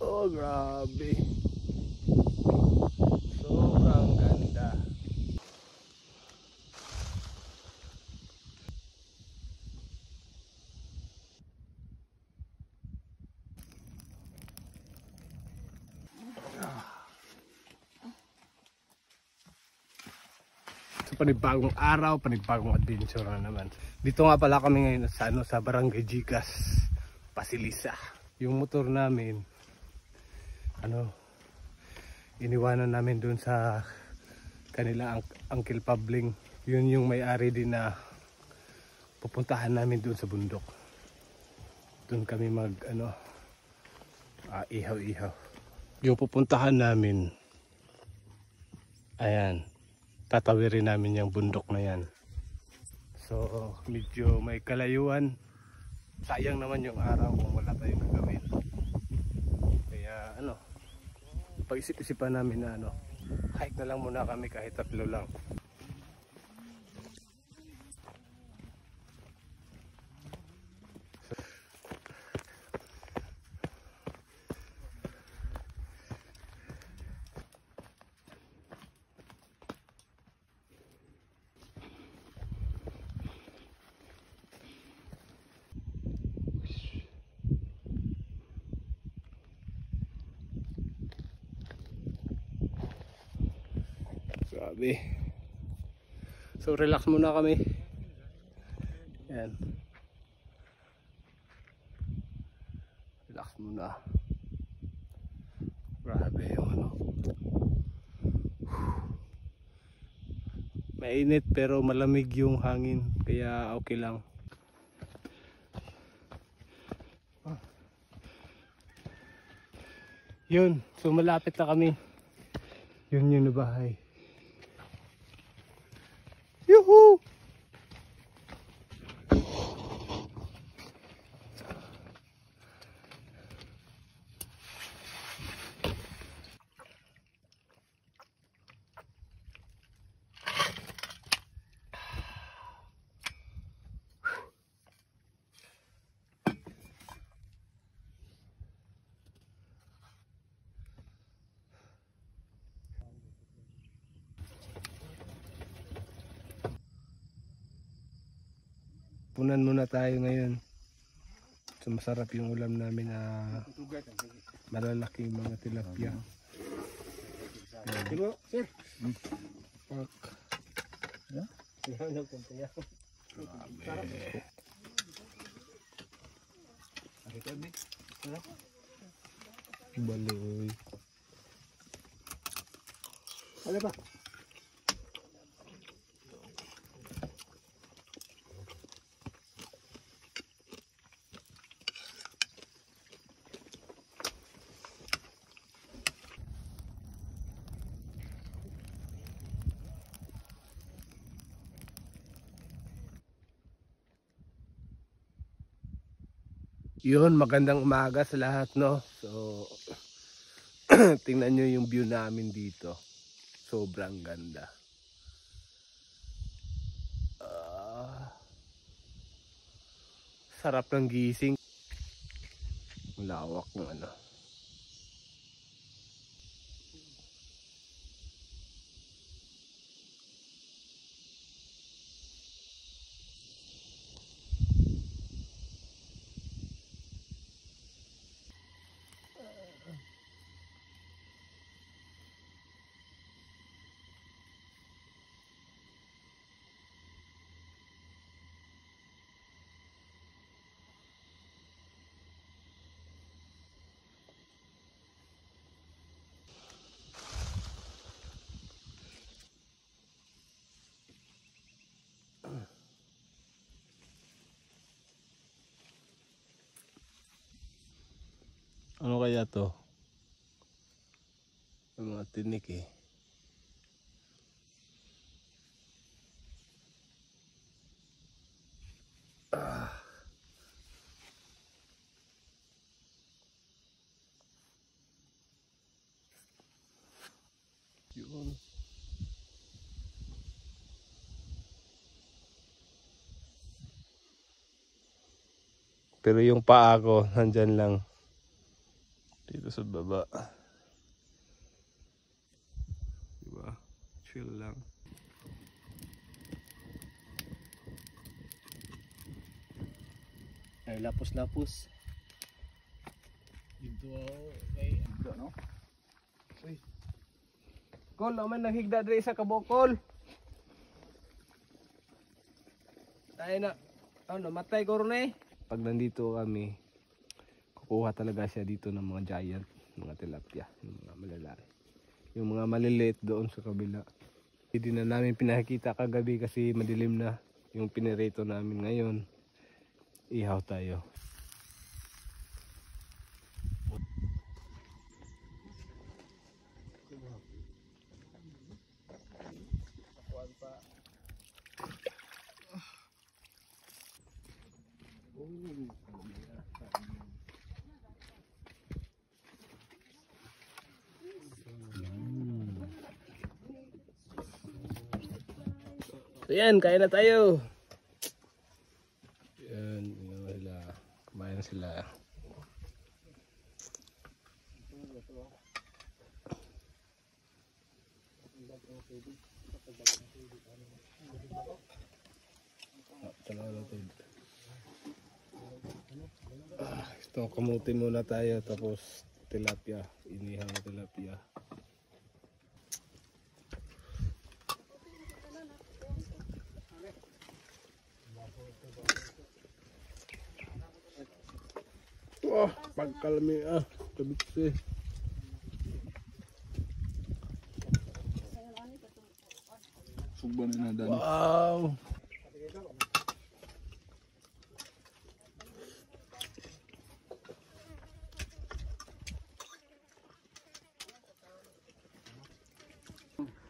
Oh, grabe. Sobrang ganda. So, panibagong araw, panibagong adventure na naman. Dito nga pala kami ngayon sa Barangay Gigas, Pasilisa. Yung motor namin, iniwanan namin dun sa kanila Uncle Pabling. Yun yung may-ari din na pupuntahan namin dun sa bundok. Dun kami ihaw-ihaw. Yung pupuntahan namin, ayan, tatawirin namin yung bundok na yan. So medyo may kalayuan. Sayang naman yung araw kung wala tayong gagawin. Kaya pag-isip-isipan namin na hike na lang muna kami kahit 3 lang. Grabe. So relax muna kami. Yan. Relax muna. Grabe yung mainit pero malamig yung hangin. Kaya okay lang. Yun. So malapit na kami. Yun yung bahay. Yuhu! Punan muna tayo ngayon. So masarap yung ulam namin na malalaking mga tilapia. Sir. Pork. Baloy. Ano ba? Yun, magandang umaga sa lahat, no? So, tingnan nyo yung view namin dito. Sobrang ganda. Sarap ng gising. Lawak ng ano kaya to? Yung mga tinik eh. Yun. Pero yung paa ko nandyan lang. dito sa baba. Diba? Chill lang. Ay, lapos-lapos. Dito kay Ando, no? Uy. Kol, naman naghigda dre sa kabokol. Tayo na. Namatay ko rin eh. Pag nandito kami, kukuha talaga siya dito ng mga giant, mga tilapia, yung mga malalaki. Yung mga maliliit doon sa kabila. Hindi na namin pinakikita kagabi kasi madilim na. Yung pinirito namin ngayon, ihaw tayo. So yan, kain na tayo. Yan, sila. Kumain na sila. Ito, kamutin muna tayo tapos tilapia. Inihaw na tilapia. Oh, pagkalami kabiksi. Sugban na dani. Wow.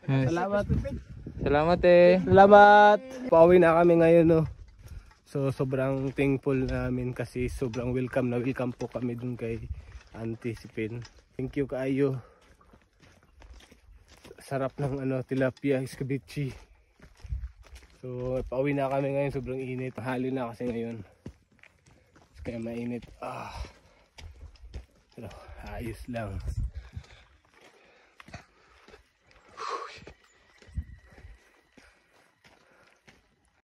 Yes. Salamat. Salamat eh. Salamat. Pauwi na kami ngayon, no. So sobrang thankful namin kasi sobrang welcome po kami dun kay Auntie si Pin. Thank you kaayo. Sarap ng tilapia escabeche. So pauwi na kami ngayon, sobrang init. Hali na kasi ngayon. Kaya mainit. Pero ayos lang.